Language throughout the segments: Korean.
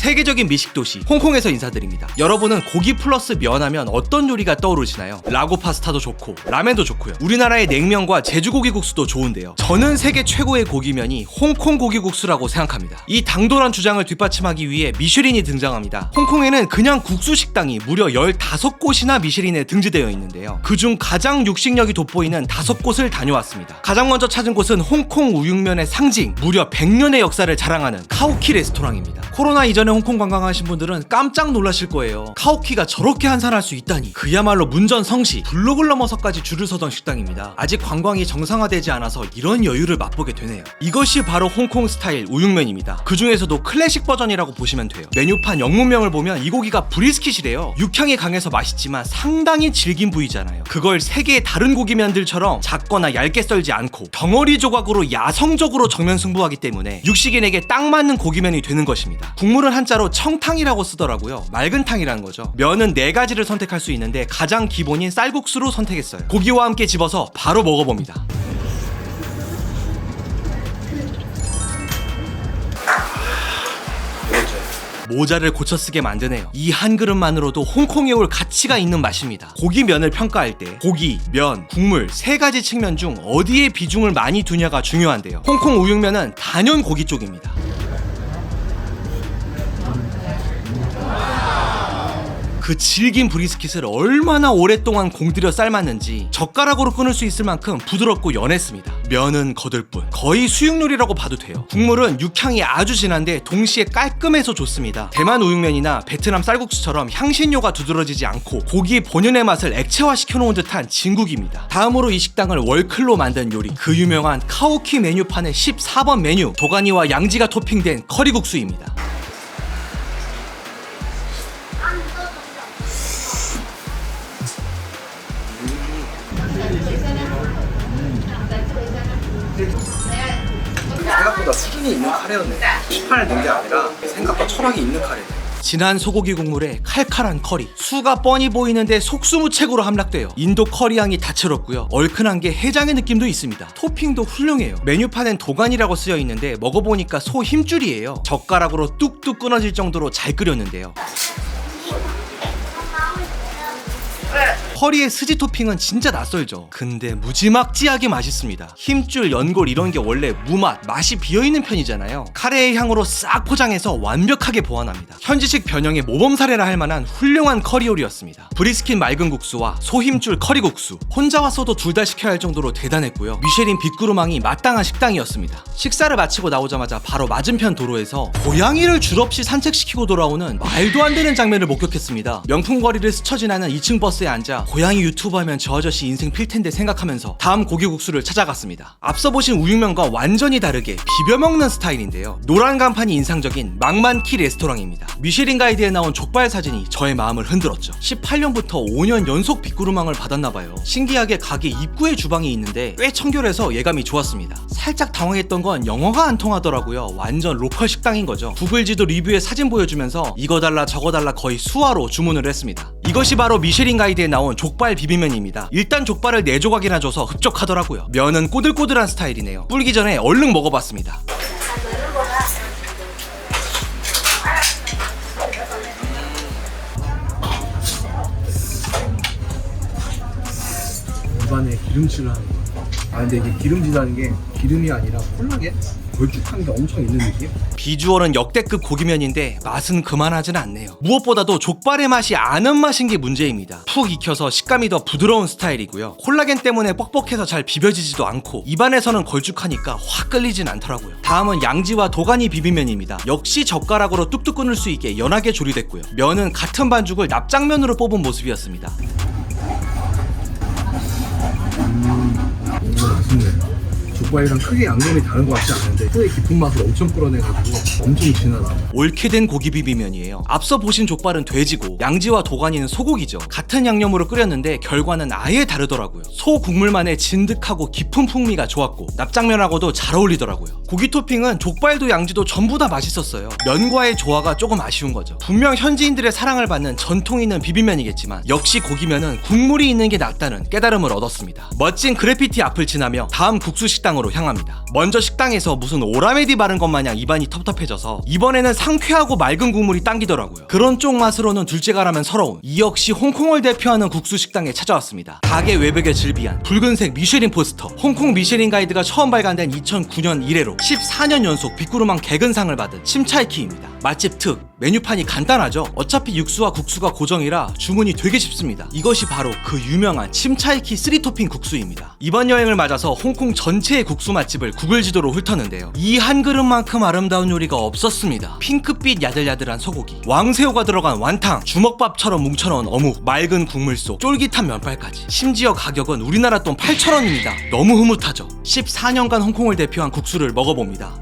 세계적인 미식 도시 홍콩에서 인사드립니다. 여러분은 고기 플러스 면 하면 어떤 요리가 떠오르시나요? 라고 파스타도 좋고 라멘도 좋고요. 우리나라의 냉면과 제주고기국수도 좋은데요. 저는 세계 최고의 고기면이 홍콩 고기국수라고 생각합니다. 이 당돌한 주장을 뒷받침하기 위해 미쉐린이 등장합니다. 홍콩에는 그냥 국수 식당이 무려 15곳이나 미쉐린에 등재되어 있는데요. 그중 가장 육식력이 돋보이는 5곳을 다녀왔습니다. 가장 먼저 찾은 곳은 홍콩 우육면의 상징, 무려 100년의 역사를 자랑하는 카오키 레스토랑입니다. 코로나 이전에 홍콩 관광하신 분들은 깜짝 놀라실 거예요. 카오키가 저렇게 한산할 수 있다니. 그야말로 문전성시, 블록을 넘어서까지 줄을 서던 식당입니다. 아직 관광이 정상화되지 않아서 이런 여유를 맛보게 되네요. 이것이 바로 홍콩 스타일 우육면입니다. 그 중에서도 클래식 버전이라고 보시면 돼요. 메뉴판 영문명을 보면 이 고기가 브리스킷이래요. 육향이 강해서 맛있지만 상당히 질긴 부위잖아요. 그걸 세계의 다른 고기면들처럼 작거나 얇게 썰지 않고 덩어리 조각으로 야성적으로 정면 승부하기 때문에 육식인에게 딱 맞는 고기면이 되는 것입니다. 국물은 한자로 청탕이라고 쓰더라고요. 맑은 탕이라는 거죠. 면은 4가지를 선택할 수 있는데 가장 기본인 쌀국수로 선택했어요. 고기와 함께 집어서 바로 먹어봅니다. 모자를 고쳐 쓰게 만드네요. 이 한 그릇만으로도 홍콩에 올 가치가 있는 맛입니다. 고기 면을 평가할 때 고기, 면, 국물 3가지 측면 중 어디에 비중을 많이 두냐가 중요한데요. 홍콩 우육면은 단연 고기 쪽입니다. 그 질긴 브리스킷을 얼마나 오랫동안 공들여 삶았는지 젓가락으로 끊을 수 있을 만큼 부드럽고 연했습니다. 면은 거들뿐 거의 수육요리라고 봐도 돼요. 국물은 육향이 아주 진한데 동시에 깔끔해서 좋습니다. 대만 우육면이나 베트남 쌀국수처럼 향신료가 두드러지지 않고 고기 본연의 맛을 액체화시켜놓은 듯한 진국입니다. 다음으로 이 식당을 월클로 만든 요리, 그 유명한 카오키 메뉴판의 14번 메뉴, 도가니와 양지가 토핑된 커리국수입니다. 생각보다 수준이 있는 카레였네. 시판을 넣은 게 아니라 생각보다 철학이 있는 카레네. 진한 소고기 국물에 칼칼한 커리, 수가 뻔히 보이는데 속수무책으로 함락돼요. 인도 커리향이 다채롭고요. 얼큰한 게 해장의 느낌도 있습니다. 토핑도 훌륭해요. 메뉴판엔 도가니라고 쓰여 있는데 먹어보니까 소 힘줄이에요. 젓가락으로 뚝뚝 끊어질 정도로 잘 끓였는데요. 커리의 스지 토핑은 진짜 낯설죠. 근데 무지막지하게 맛있습니다. 힘줄, 연골 이런 게 원래 무맛, 맛이 비어있는 편이잖아요. 카레의 향으로 싹 포장해서 완벽하게 보완합니다. 현지식 변형의 모범 사례라 할 만한 훌륭한 커리 요리였습니다. 브리스킷 맑은 국수와 소힘줄 커리국수, 혼자 왔어도 둘 다 시켜야 할 정도로 대단했고요. 미쉐린 빛구르망이 마땅한 식당이었습니다. 식사를 마치고 나오자마자 바로 맞은편 도로에서 고양이를 줄없이 산책시키고 돌아오는 말도 안 되는 장면을 목격했습니다. 명품 거리를 스쳐 지나는 2층 버스에 앉아 고양이 유튜브 하면 저 아저씨 인생 필텐데 생각하면서 다음 고기국수를 찾아갔습니다. 앞서 보신 우육면과 완전히 다르게 비벼먹는 스타일인데요. 노란 간판이 인상적인 망만키 레스토랑입니다. 미쉐린 가이드에 나온 족발 사진이 저의 마음을 흔들었죠. 18년부터 5년 연속 빛구르망을 받았나봐요. 신기하게 가게 입구에 주방이 있는데 꽤 청결해서 예감이 좋았습니다. 살짝 당황했던 건 영어가 안 통하더라고요. 완전 로컬 식당인 거죠. 구글 지도 리뷰에 사진 보여주면서 이거 달라 저거 달라 거의 수화로 주문을 했습니다. 이것이 바로 미쉐린 가이드에 나온 족발 비빔면입니다. 일단 족발을 4조각이나 줘서 흡족하더라고요. 면은 꼬들꼬들한 스타일이네요. 불기 전에 얼른 먹어봤습니다. 입안에 기름칠을 하는 거야. 근데 이게 기름지다는 게 기름이 아니라 콜라겐? 걸쭉한 게 엄청 있는 느낌? 비주얼은 역대급 고기면인데 맛은 그만하진 않네요. 무엇보다도 족발의 맛이 아는 맛인 게 문제입니다. 푹 익혀서 식감이 더 부드러운 스타일이고요. 콜라겐 때문에 뻑뻑해서 잘 비벼지지도 않고 입안에서는 걸쭉하니까 확 끌리진 않더라고요. 다음은 양지와 도가니 비빔면입니다. 역시 젓가락으로 뚝뚝 끊을 수 있게 연하게 조리됐고요. 면은 같은 반죽을 납작면으로 뽑은 모습이었습니다. 맛있네. 족발이랑 크게 양념이 다른 것 같지 않은데 소의 깊은 맛을 엄청 끌어내가지고 엄청 진하다. 옳게 된 고기 비빔면이에요. 앞서 보신 족발은 돼지고 양지와 도가니는 소고기죠. 같은 양념으로 끓였는데 결과는 아예 다르더라고요. 소 국물만의 진득하고 깊은 풍미가 좋았고 납작면하고도 잘 어울리더라고요. 고기 토핑은 족발도 양지도 전부 다 맛있었어요. 면과의 조화가 조금 아쉬운 거죠. 분명 현지인들의 사랑을 받는 전통 있는 비빔면이겠지만 역시 고기면은 국물이 있는 게 낫다는 깨달음을 얻었습니다. 멋진 그래피티 앞을 지나며 다음 국수 식당으로 식당으로 향합니다. 먼저 식당에서 무슨 오라메디 바른 것 마냥 입안이 텁텁해져서 이번에는 상쾌하고 맑은 국물이 당기더라고요. 그런 쪽 맛으로는 둘째가라면 서러운 이 역시 홍콩을 대표하는 국수 식당에 찾아왔습니다. 가게 외벽에 즐비한 붉은색 미쉐린 포스터. 홍콩 미쉐린 가이드가 처음 발간된 2009년 이래로 14년 연속 빅구르망 개근상을 받은 침차이키입니다. 맛집 특, 메뉴판이 간단하죠. 어차피 육수와 국수가 고정이라 주문이 되게 쉽습니다. 이것이 바로 그 유명한 침차이키 3토핑 국수입니다. 이번 여행을 맞아서 홍콩 전체의 국수 맛집을 구글 지도로 훑었는데요. 이 한 그릇만큼 아름다운 요리가 없었습니다. 핑크빛 야들야들한 소고기, 왕새우가 들어간 완탕, 주먹밥처럼 뭉쳐놓은 어묵, 맑은 국물 속 쫄깃한 면발까지. 심지어 가격은 우리나라 돈 8,000원입니다. 너무 흐뭇하죠. 14년간 홍콩을 대표한 국수를 먹어봅니다.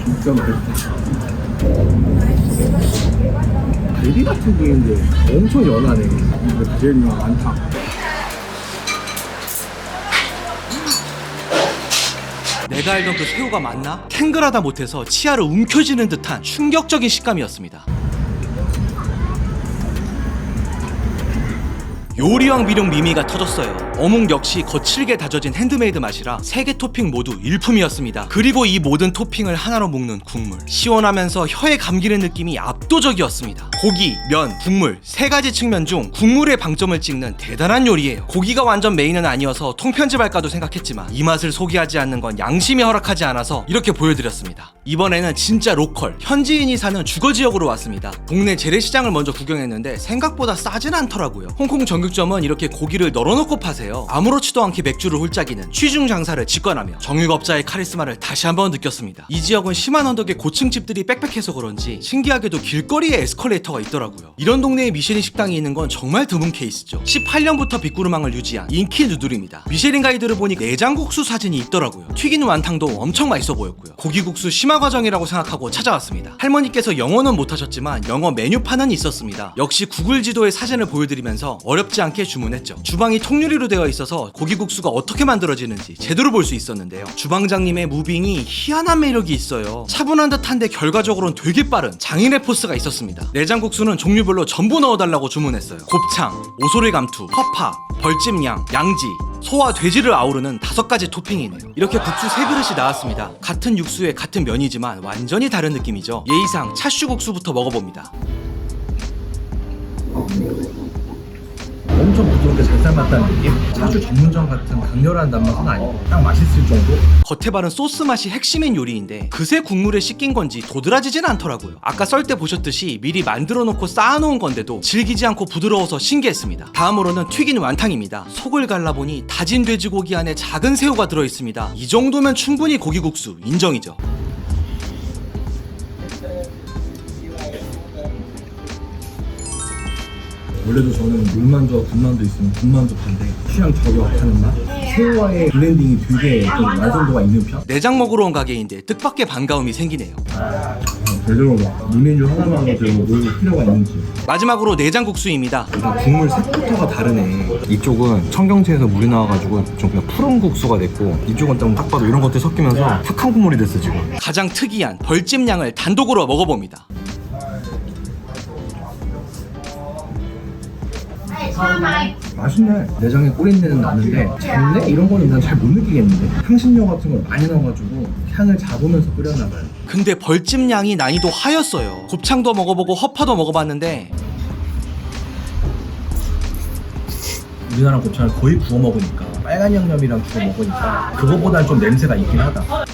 진짜 맛있다. 갈비 같은 부위인데 엄청 연하네. 이거 제일 유명한 완탕. 내가 알던 그 새우가 맞나? 탱글하다 못해서 치아를 움켜쥐는 듯한 충격적인 식감이었습니다. 요리왕 비룡 미미가 터졌어요. 어묵 역시 거칠게 다져진 핸드메이드 맛이라 3개 토핑 모두 일품이었습니다. 그리고 이 모든 토핑을 하나로 묶는 국물, 시원하면서 혀에 감기는 느낌이 압도적이었습니다. 고기, 면, 국물 3가지 측면 중 국물의 방점을 찍는 대단한 요리예요. 고기가 완전 메인은 아니어서 통편집할까도 생각했지만 이 맛을 소개하지 않는 건 양심이 허락하지 않아서 이렇게 보여드렸습니다. 이번에는 진짜 로컬, 현지인이 사는 주거지역으로 왔습니다. 동네 재래시장을 먼저 구경했는데 생각보다 싸진 않더라고요. 홍콩 정육점은 이렇게 고기를 널어놓고 파세요. 아무렇지도 않게 맥주를 홀짝이는 취중 장사를 직관하며 정육업자의 카리스마를 다시 한번 느꼈습니다. 이 지역은 심한 언덕에 고층 집들이 빽빽해서 그런지 신기하게도 길거리에 에스컬레이터가 있더라고요. 이런 동네에 미쉐린 식당이 있는 건 정말 드문 케이스죠. 18년부터 빅구르망을 유지한 인기 누들입니다. 미쉐린 가이드를 보니 내장국수 사진이 있더라고요. 튀긴 완탕도 엄청 맛있어 보였고요. 고기국수 심화 과정이라고 생각하고 찾아왔습니다. 할머니께서 영어는 못하셨지만 영어 메뉴판은 있었습니다. 역시 구글 지도의 사진을 보여드리면서 어렵지 않게 주문했죠. 주방이 통유리로 되어 있어서 고기국수가 어떻게 만들어지는지 제대로 볼 수 있었는데요. 주방장님의 무빙이 희한한 매력이 있어요. 차분한 듯한데 결과적으로는 되게 빠른 장인의 포스가 있었습니다. 내장국수는 종류별로 전부 넣어달라고 주문했어요. 곱창, 오소리 감투, 허파, 벌집양, 양지, 소와 돼지를 아우르는 5가지 토핑이네요. 이렇게 국수 3그릇이 나왔습니다. 같은 육수에 같은 면이지만 완전히 다른 느낌이죠. 예의상 차슈국수부터 먹어봅니다. 엄청 부드럽게 잘 삶았다는 느낌? 차주 전문점 같은 강렬한 단맛은 아니고 딱 맛있을 정도? 겉에 바른 소스 맛이 핵심인 요리인데 그새 국물에 씻긴 건지 도드라지진 않더라고요. 아까 썰 때 보셨듯이 미리 만들어 놓고 쌓아놓은 건데도 질기지 않고 부드러워서 신기했습니다. 다음으로는 튀긴 완탕입니다. 속을 갈라보니 다진 돼지고기 안에 작은 새우가 들어있습니다. 이 정도면 충분히 고기국수 인정이죠. 원래도 저는 물만두와 군만두 있으면 군만두 파인데 취향 저격하는 맛? 새우와의 블렌딩이 되게 좀 완성도가 있는 편? 내장 먹으러 온 가게인데 뜻밖의 반가움이 생기네요. 제대로 이 메뉴 하나만 가지고 뭘 필요가 있는지. 마지막으로 내장국수입니다. 일단 국물 색부터가 다르네. 이쪽은 청경채에서 물이 나와가지고 좀 그냥 푸른 국수가 됐고 이쪽은 딱 봐도 이런 것들이 섞이면서 탁한 국물이 됐어 지금. 가장 특이한 벌집양을 단독으로 먹어봅니다. 맛있네. 내장에 꼬린내는 나는데 잡내? 이런 거는 난 잘 못 느끼겠는데 향신료 같은 걸 많이 넣어가지고 향을 잡으면서 끓여나가요. 근데 벌집양이 난이도 하였어요. 곱창도 먹어보고 허파도 먹어봤는데 우리나라 곱창을 거의 구워 먹으니까 빨간 양념이랑 주워 먹으니까 그거보다는 좀 냄새가 있긴 하다.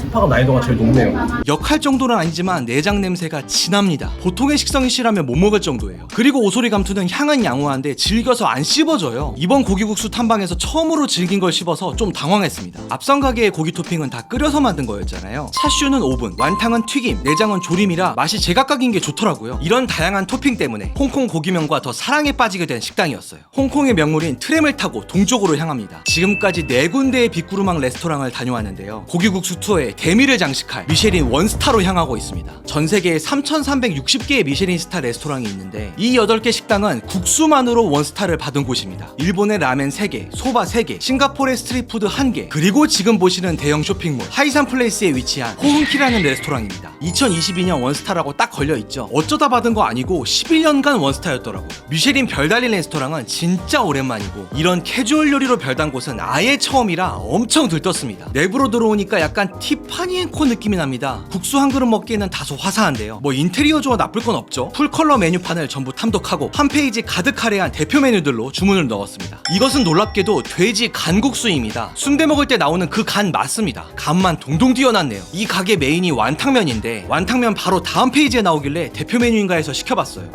소파가 난이도가 제일 높네요. 역할 정도는 아니지만 내장 냄새가 진합니다. 보통의 식성이 싫으면 못 먹을 정도예요. 그리고 오소리 감투는 향은 양호한데 질겨서 안 씹어져요. 이번 고기국수 탐방에서 처음으로 질긴 걸 씹어서 좀 당황했습니다. 앞선 가게의 고기 토핑은 다 끓여서 만든 거였잖아요. 차슈는 오븐, 완탕은 튀김, 내장은 조림이라 맛이 제각각인 게 좋더라고요. 이런 다양한 토핑 때문에 홍콩 고기면과 더 사랑에 빠지게 된 식당이었어요. 홍콩의 명물인 트램을 타고 동쪽으로 향합니다. 지금까지 4군데의 빅구르망 레스토랑을 다녀왔는데요. 고기국수 투어에 대미를 장식할 미쉐린 원스타로 향하고 있습니다. 전 세계에 3,360개의 미쉐린 스타 레스토랑이 있는데 이 8개 식당은 국수만으로 원스타를 받은 곳입니다. 일본의 라멘 3개, 소바 3개, 싱가포르의 스트리트푸드 1개, 그리고 지금 보시는 대형 쇼핑몰 하이산 플레이스에 위치한 호흥키라는 레스토랑입니다. 2022년 원스타라고 딱 걸려있죠. 어쩌다 받은 거 아니고 11년간 원스타였더라고요. 미쉐린 별 달린 레스토랑은 진짜 오랜만이고 이런 캐주얼 요리로 별단 곳은 아예 처음이라 엄청 들떴습니다. 내부로 들어오니까 약간 티파니 앤 코 느낌이 납니다. 국수 한 그릇 먹기에는 다소 화사한데요. 뭐 인테리어 조화 나쁠 건 없죠. 풀컬러 메뉴판을 전부 탐독하고 한 페이지 가득 할애한 대표 메뉴들로 주문을 넣었습니다. 이것은 놀랍게도 돼지 간국수입니다. 순대 먹을 때 나오는 그 간 맞습니다. 간만 동동 튀어났네요. 이 가게 메인이 완탕면인데 완탕면 바로 다음 페이지에 나오길래 대표 메뉴인가 해서 시켜봤어요.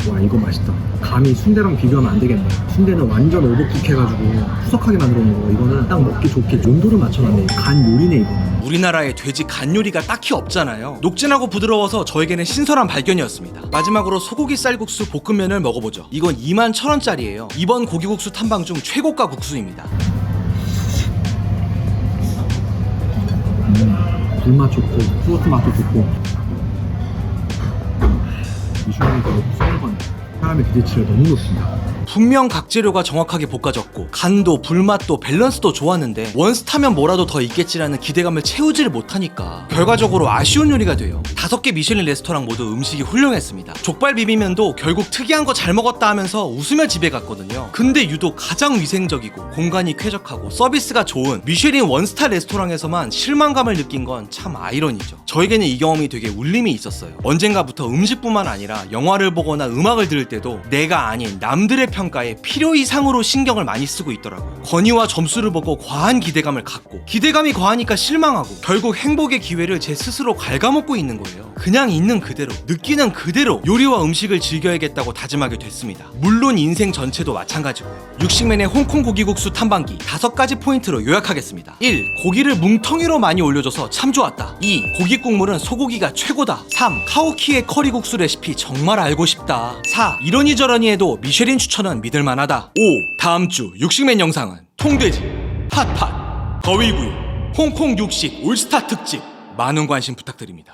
와 이거 맛있다. 감이 순대랑 비교하면 안 되겠네. 순대는 완전 오버쿡 해가지고 푸석하게 만들어 놓은 거, 이거는 딱 먹기 좋게 온도를 맞춰놨네. 간 요리네 이거. 우리나라에 돼지 간 요리가 딱히 없잖아요. 녹진하고 부드러워서 저에게는 신선한 발견이었습니다. 마지막으로 소고기 쌀국수 볶음면을 먹어보죠. 이건 21,000원짜리예요. 이번 고기국수 탐방 중 최고가 국수입니다. 불맛 좋고 소스 맛도 좋고. 미슐랭이 더 쏘는 건 사람의 기대치가 너무 높습니다. 분명 각 재료가 정확하게 볶아졌고 간도 불맛도 밸런스도 좋았는데 원스타면 뭐라도 더 있겠지라는 기대감을 채우지를 못하니까 결과적으로 아쉬운 요리가 돼요. 5개 미슐린 레스토랑 모두 음식이 훌륭했습니다. 족발 비빔면도 결국 특이한 거 잘 먹었다 하면서 웃으며 집에 갔거든요. 근데 유독 가장 위생적이고 공간이 쾌적하고 서비스가 좋은 미쉐린 원스타 레스토랑에서만 실망감을 느낀 건 참 아이러니죠. 저에게는 이 경험이 되게 울림이 있었어요. 언젠가부터 음식뿐만 아니라 영화를 보거나 음악을 들을 때도 내가 아닌 남들의 평가에 필요 이상으로 신경을 많이 쓰고 있더라고요. 건의와 점수를 보고 과한 기대감을 갖고 기대감이 과하니까 실망하고 결국 행복의 기회를 제 스스로 갉아먹고 있는 거예요. 그냥 있는 그대로 느끼는 그대로 요리와 음식을 즐겨야겠다고 다짐하게 됐습니다. 물론 인생 전체도 마찬가지고요. 육식맨의 홍콩 고기국수 탐방기 5가지 포인트로 요약하겠습니다. 1. 고기를 뭉텅이로 많이 올려줘서 참 좋았다. 2. 고기 국물은 소고기가 최고다. 3. 카오키의 커리국수 레시피 정말 알고 싶다. 4. 이러니 저러니 해도 미쉐린 추천은 믿을만하다. 5. 다음주 육식맨 영상은 통돼지, 핫팟, 더위구이, 홍콩 육식 올스타 특집 많은 관심 부탁드립니다.